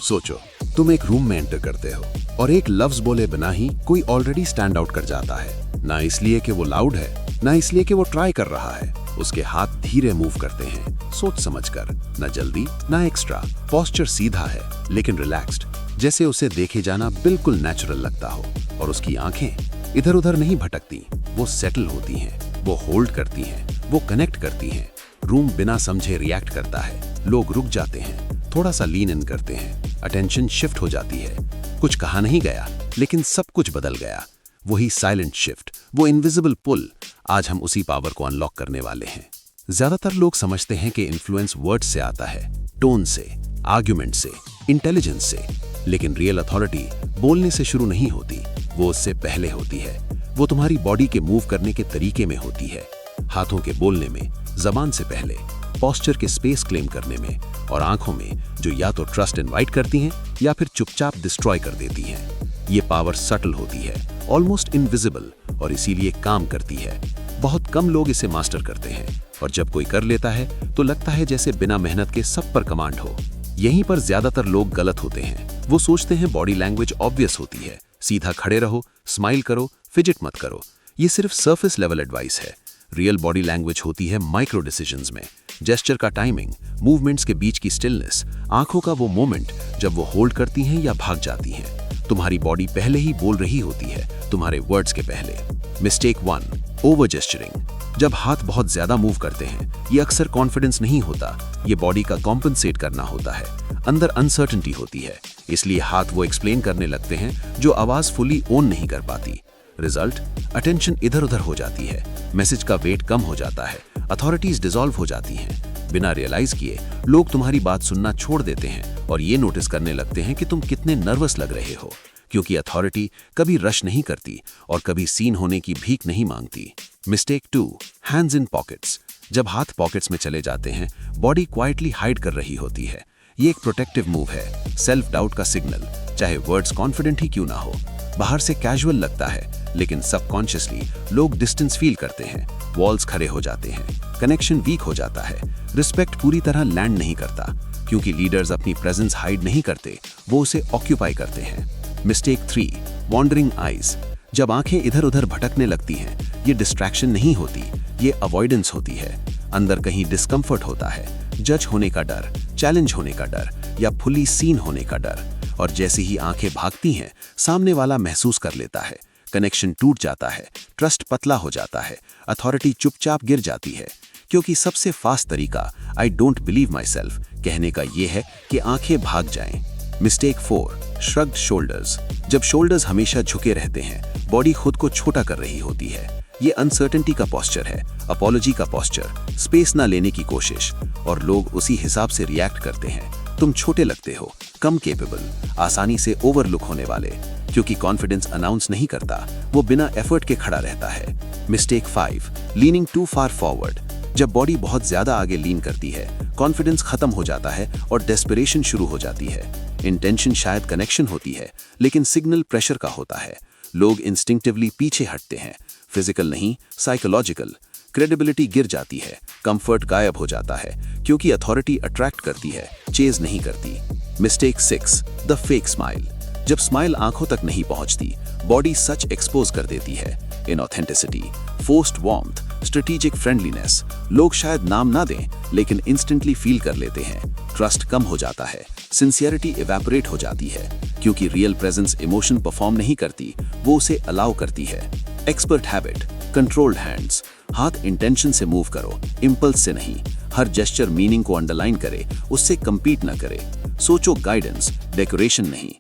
सोचो, तुम एक रूम में एंटर करते हो और एक लफ्ज बोले बिना ही कोई ऑलरेडी स्टैंड आउट कर जाता है। ना इसलिए कि वो लाउड है, ना इसलिए कि वो ट्राई कर रहा है। उसके हाथ धीरे मूव करते हैं, सोच समझकर, ना जल्दी ना एक्स्ट्रा। पोस्चर सीधा है लेकिन रिलैक्स्ड, जैसे उसे देखे जाना बिल्कुल नेचुरल लगता हो। और उसकी आंखें इधर उधर नहीं भटकती, वो सेटल होती हैं, वो होल्ड करती हैं, वो कनेक्ट करती हैं। रूम बिना समझे रिएक्ट करता है। लोग रुक जाते हैं, थोड़ा सा लीन इन करते हैं, अटेंशन शिफ्ट हो जाती है। कुछ कहा नहीं गया लेकिन सब कुछ बदल गया। वही साइलेंट शिफ्ट, वो इनविजिबल पुल। आज हम उसी पावर को अनलॉक करने वाले हैं। ज्यादातर लोग समझते हैं कि इन्फ्लुएंस वर्ड से आता है, टोन से, आर्ग्यूमेंट से, इंटेलिजेंस से। लेकिन रियल अथॉरिटी बोलने से शुरू नहीं होती, वो उससे पहले होती है। वो तुम्हारी बॉडी के मूव करने के तरीके में होती है, हाथों के बोलने में, जबान से पहले, पोस्चर के स्पेस क्लेम करने में, और आंखों में जो या तो ट्रस्ट इनवाइट करती हैं या फिर चुपचाप डिस्ट्रॉय कर देती हैं। ये पावर सटल होती है, ऑलमोस्ट इनविजिबल, और इसीलिए काम करती है। बहुत कम लोग इसे मास्टर करते हैं, और जब कोई कर लेता है तो लगता है जैसे बिना मेहनत के सब पर कमांड हो। यहीं पर ज्यादातर लोग गलत होते हैं। वो सोचते हैं बॉडी लैंग्वेज ऑब्वियस होती है, सीधा खड़े रहो, स्माइल करो, फिजिट मत करो। ये सिर्फ सरफेस लेवल एडवाइस है। रियल बॉडी लैंग्वेज होती है माइक्रो डिसीजंस में। जेस्चर का टाइमिंग, मूवमेंट्स के बीच की स्टिलनेस, आंखों का वो मोमेंट जब वो होल्ड करती हैं या भाग जाती हैं। तुम्हारी बॉडी पहले ही बोल रही होती है, तुम्हारे वर्ड्स के पहले। Mistake 1, over gesturing. जब हाथ बहुत ज्यादा मूव करते हैं, ये अक्सर कॉन्फिडेंस नहीं होता, ये बॉडी का कॉम्पनसेट करना होता है। अंदर अनसर्टेनिटी होती है, इसलिए हाथ वो एक्सप्लेन करने लगते हैं जो आवाज फुली ओन नहीं कर पाती। रिजल्ट, अटेंशन इधर उधर हो जाती है, मैसेज का वेट कम हो जाता है, अथॉरिटीज डिसॉल्व हो जाती हैं। बिना रियलाइज किए लोग तुम्हारी बात सुनना छोड़ देते हैं और ये नोटिस करने लगते हैं कि तुम कितने नर्वस लग रहे हो, क्योंकि अथॉरिटी कभी रश नहीं करती और कभी सीन होने की भीख नहीं मांगती। Mistake 2, hands in pockets. जब हाथ पॉकेट्स में चले जाते हैं, बॉडी क्वाइटली हाइड कर रही होती है। ये एक प्रोटेक्टिव मूव है, सेल्फ डाउट का सिग्नल, चाहे वर्ड्स कॉन्फिडेंट ही क्यों ना हो। बाहर से कैजुअल लगता है लेकिन सबकॉन्शियसली लोग डिस्टेंस फील करते हैं, वॉल्स खड़े हो जाते हैं, कनेक्शन वीक हो जाता है, रिस्पेक्ट पूरी तरह लैंड नहीं करता, क्योंकि लीडर्स अपनी प्रेजेंस हाइड नहीं करते, वो उसे ऑक्यूपाई करते हैं। Mistake 3, wandering eyes. जब आंखें इधर उधर भटकने लगती हैं, ये डिस्ट्रैक्शन नहीं होती, ये अवॉइडेंस होती है। अंदर कहीं डिस्कम्फर्ट होता है, जज होने का डर, चैलेंज होने का डर, या फुली सीन होने का डर। और जैसे ही आंखें भागती हैं, सामने वाला महसूस कर लेता है, कनेक्शन टूट जाता है, ट्रस्ट पतला हो जाता है, अथॉरिटी चुपचाप गिर जाती है। क्योंकि सबसे फास्ट तरीका I don't believe my self कहने का ये है कि आंखें भाग जाएं। Mistake 4, shrugged shoulders. जब शोल्डर्स हमेशा झुके रहते हैं, बॉडी खुद को छोटा कर रही होती है। ये अनसर्टेनिटी का पोस्चर है, अपॉलॉजी का पोस्चर, स्पेस ना लेने की कोशिश, और लोग उसी हिसाब से रिएक्ट करते हैं। तुम छोटे लगते हो, कम केपेबल, आसानी से ओवरलुक होने वाले, क्योंकि कॉन्फिडेंस अनाउंस नहीं करता, वो बिना एफर्ट के खड़ा रहता है। Mistake 5, leaning too far forward. जब बॉडी बहुत ज्यादा आगे लीन करती है, कॉन्फिडेंस खत्म हो जाता है और डेस्परेशन शुरू हो जाती है। इंटेंशन शायद कनेक्शन होती है, लेकिन सिग्नल प्रेशर का होता है। लोग इंस्टिंक्टिवली पीछे हटते हैं, फिजिकल नहीं, साइकोलॉजिकल। क्रेडिबिलिटी गिर जाती है, कंफर्ट गायब हो जाता है, क्योंकि अथॉरिटी अट्रैक्ट करती है, चेज नहीं करती। Mistake 6, the fake smile. जब स्माइल आंखों तक नहीं पहुंचती, बॉडी सच एक्सपोज कर देती है। इनऑथेंटिसिटी, फोर्स्ड वार्मथ, स्ट्रेटेजिक फ्रेंडलीनेस। लोग शायद नाम ना दें, लेकिन इंस्टेंटली फील कर लेते हैं। ट्रस्ट कम हो जाता है, सिंसियरिटी इवेपोरेट हो जाती है, क्योंकि रियल प्रेजेंस इमोशन परफॉर्म नहीं करती, वो उसे अलाउ करती है। Expert habit, controlled hands. हाथ इंटेंशन से मूव करो, इम्पल्स से नहीं। हर जेस्चर मीनिंग को अंडरलाइन करे, उससे कंपीट न करे। सोचो गाइडेंस, डेकोरेशन नहीं।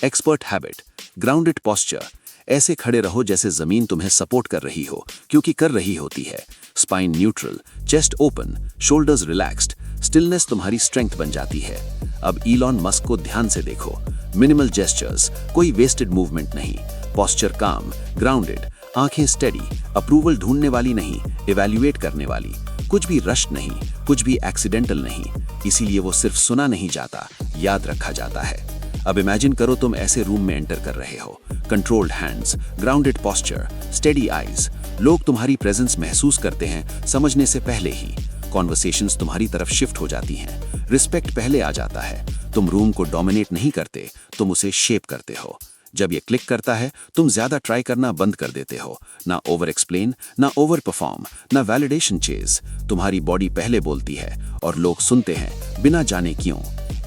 Expert habit, grounded posture. ऐसे खड़े रहो जैसे जमीन तुम्हें सपोर्ट कर रही हो, क्योंकि कर रही होती है। Spine neutral, chest open, shoulders relaxed. Stillness तुम्हारी स्ट्रेंथ बन जाती है। अब इलॉन मस्क को ध्यान से देखो। मिनिमल जेस्चर्स, कोई वेस्टेड मूवमेंट नहीं। पोस्चर काम, ग्राउंडेड, आंखें स्टेडी, अप्रूवल ढूंढने वाली नहीं, इवैल्यूएट करने वाली। कुछ भी रश नहीं, कुछ भी एक्सीडेंटल नहीं। इसीलिए वो सिर्फ सुना नहीं जाता, याद रखा जाता है। अब इमेजिन करो तुम ऐसे रूम में एंटर कर रहे हो। Controlled hands, grounded posture, steady eyes. लोग तुम्हारी प्रेजेंस महसूस करते हैं समझने से पहले ही। कॉन्वर्सेशंस तुम्हारी तरफ शिफ्ट हो जाती हैं, रिस्पेक्ट पहले आ जाता है। तुम रूम को डोमिनेट नहीं करते, तुम उसे शेप करते हो। जब ये क्लिक करता है, तुम ज्यादा ट्राई करना बंद कर देते हो। ना ओवर एक्सप्लेन, ना ओवर परफॉर्म, ना वैलिडेशन चेज। तुम्हारी बॉडी पहले बोलती है और लोग सुनते हैं बिना जाने क्यों।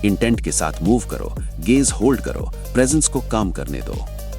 इंटेंट के साथ मूव करो, गेज होल्ड करो, प्रेजेंस को काम करने दो।